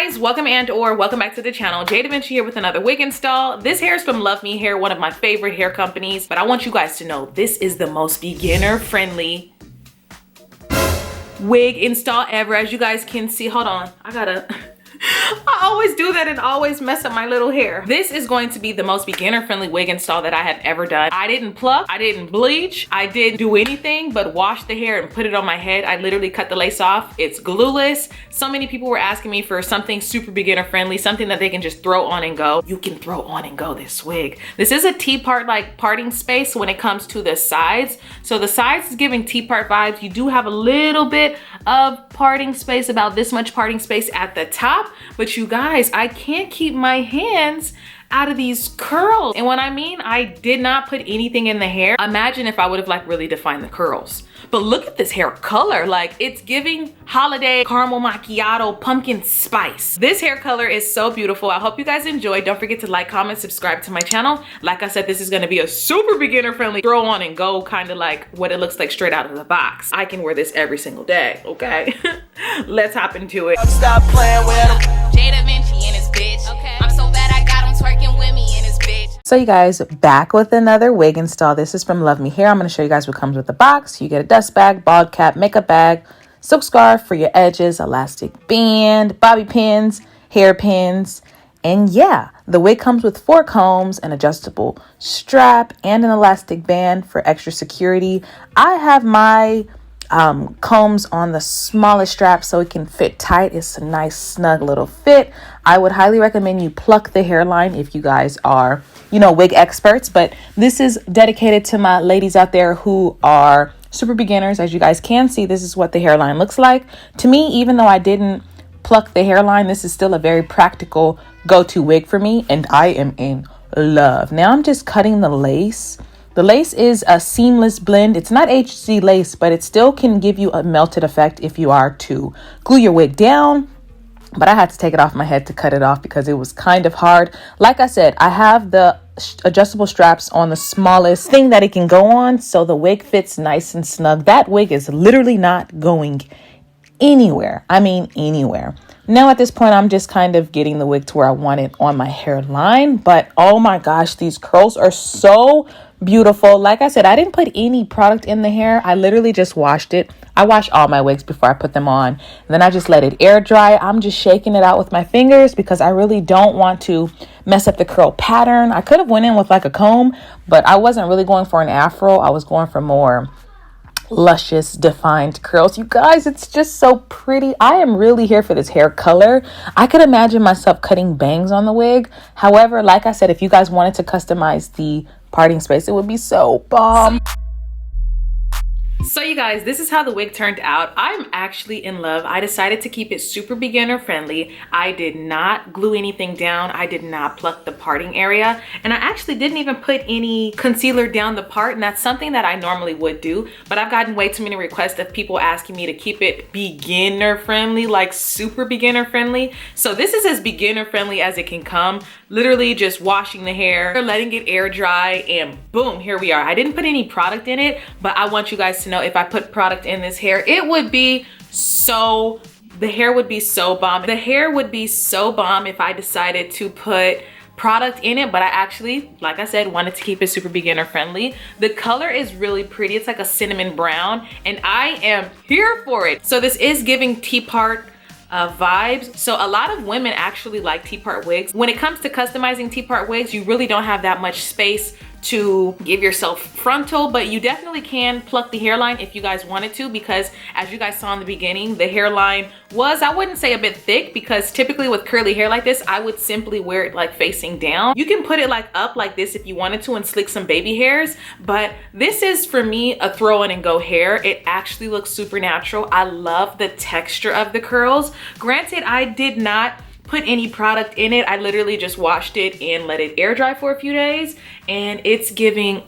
guys, welcome back to the channel. jdevinci here with another wig install. This hair is from Luvme Hair, one of my favorite hair companies, but I want you guys to know this is the most beginner friendly wig install ever. As you guys can see, hold on, I always do that and always mess up my little hair. This is going to be the most beginner friendly wig install that I have ever done. I didn't pluck, I didn't bleach, I didn't do anything but wash the hair and put it on my head. I literally cut the lace off. It's glueless. So many people were asking me for something super beginner friendly, something that they can just throw on and go. You can throw on and go this wig. This is a T-part like parting space when it comes to the sides. So the sides is giving T-part vibes. You do have a little bit of parting space, about this much parting space at the top. But you guys, I can't keep my hands out of these curls. And when I mean I did not put anything in the hair, imagine if I would have like really defined the curls. But look at this hair color. Like, it's giving holiday caramel macchiato pumpkin spice. This hair color is so beautiful. I hope you guys enjoy. Don't forget to like, comment, subscribe to my channel. Like I said, this is gonna be a super beginner friendly throw on and go, kind of like what it looks like straight out of the box. I can wear this every single day, okay? Let's hop into it. Stop playing with him. jdevinci and his bitch. Okay. I'm so bad I got him twerking with me and his bitch. So you guys, back with another wig install. This is from Luvme Hair. I'm going to show you guys what comes with the box. You get a dust bag, bald cap, makeup bag, silk scarf for your edges, elastic band, bobby pins, hair pins, and yeah, the wig comes with 4 combs, an adjustable strap, and an elastic band for extra security. I have my combs on the smallest strap so it can fit tight. It's a nice snug little fit. I would highly recommend you pluck the hairline if you guys are, you know, wig experts, but this is dedicated to my ladies out there who are super beginners. As you guys can see, this is what the hairline looks like. To me, even though I didn't pluck the hairline, this is still a very practical go-to wig for me, and I am in love. Now I'm just cutting the lace. The lace is a seamless blend. It's not HC lace, but it still can give you a melted effect if you are to glue your wig down. But I had to take it off my head to cut it off because it was kind of hard. Like I said, I have the adjustable straps on the smallest thing that it can go on, so the wig fits nice and snug. That wig is literally not going anywhere. I mean, anywhere. Now at this point, I'm just kind of getting the wig to where I want it on my hairline. But oh my gosh, these curls are so beautiful. Like I said, I didn't put any product in the hair. I literally just washed it. I wash all my wigs before I put them on. And then I just let it air dry. I'm just shaking it out with my fingers because I really don't want to mess up the curl pattern. I could have went in with like a comb, but I wasn't really going for an afro. I was going for more luscious defined curls. You guys, it's just so pretty. I am really here for this hair color. I could imagine myself cutting bangs on the wig. However, like I said, if you guys wanted to customize the parting space, it would be so bomb. So you guys, this is how the wig turned out. I'm actually in love. I decided to keep it super beginner friendly. I did not glue anything down. I did not pluck the parting area. And I actually didn't even put any concealer down the part. And that's something that I normally would do. But I've gotten way too many requests of people asking me to keep it beginner friendly, like super beginner friendly. So this is as beginner friendly as it can come. Literally just washing the hair, letting it air dry, and boom, here we are. I didn't put any product in it, but I want you guys to know if I put product in this hair, it would be so, the hair would be so bomb. The hair would be so bomb if I decided to put product in it, but I actually, like I said, wanted to keep it super beginner friendly. The color is really pretty. It's like a cinnamon brown, and I am here for it. So this is giving T-part vibes. So a lot of women actually like T-part wigs. When it comes to customizing T-part wigs, you really don't have that much space to give yourself frontal, but you definitely can pluck the hairline if you guys wanted to, because as you guys saw in the beginning, the hairline was, I wouldn't say a bit thick, because typically with curly hair like this, I would simply wear it like facing down. You can put it like up like this if you wanted to and slick some baby hairs, but this is for me a throw in and go hair. It actually looks super natural. I love the texture of the curls. Granted, I did not put any product in it. I literally just washed it and let it air dry for a few days, and it's giving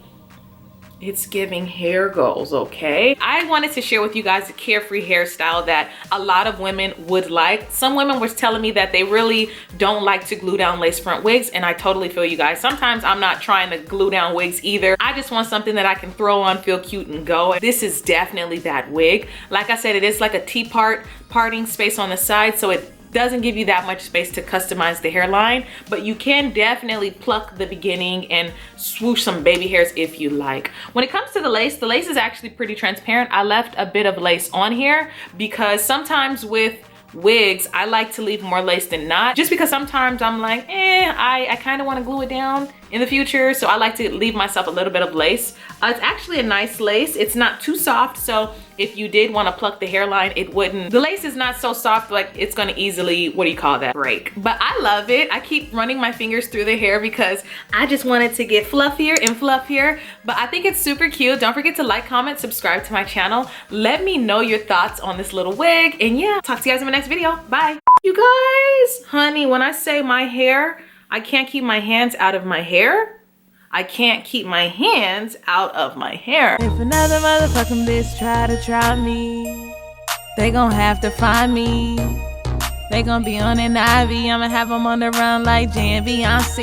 hair goals, okay? I wanted to share with you guys a carefree hairstyle that a lot of women would like. Some women were telling me that they really don't like to glue down lace front wigs, and I totally feel you guys. Sometimes I'm not trying to glue down wigs either. I just want something that I can throw on, feel cute, and go. This is definitely that wig. Like I said, it is like a T-part parting space on the side, so it doesn't give you that much space to customize the hairline, but you can definitely pluck the beginning and swoosh some baby hairs if you like. When it comes to the lace is actually pretty transparent. I left a bit of lace on here because sometimes with wigs, I like to leave more lace than not, just because sometimes I'm like, I kind of want to glue it down in the future, so I like to leave myself a little bit of lace. It's actually a nice lace. It's not too soft, so if you did want to pluck the hairline, it wouldn't. The lace is not so soft, like it's gonna easily, what do you call that, break. But I love it. I keep running my fingers through the hair because I just want it to get fluffier and fluffier. But I think it's super cute. Don't forget to like, comment, subscribe to my channel. Let me know your thoughts on this little wig. And yeah, talk to you guys in my next video. Bye. You guys, honey, when I say my hair, I can't keep my hands out of my hair. I can't keep my hands out of my hair. If another motherfucking bitch try me, they gon' have to find me. They gon' be on an IV. I'ma have them on the run like jdevinci.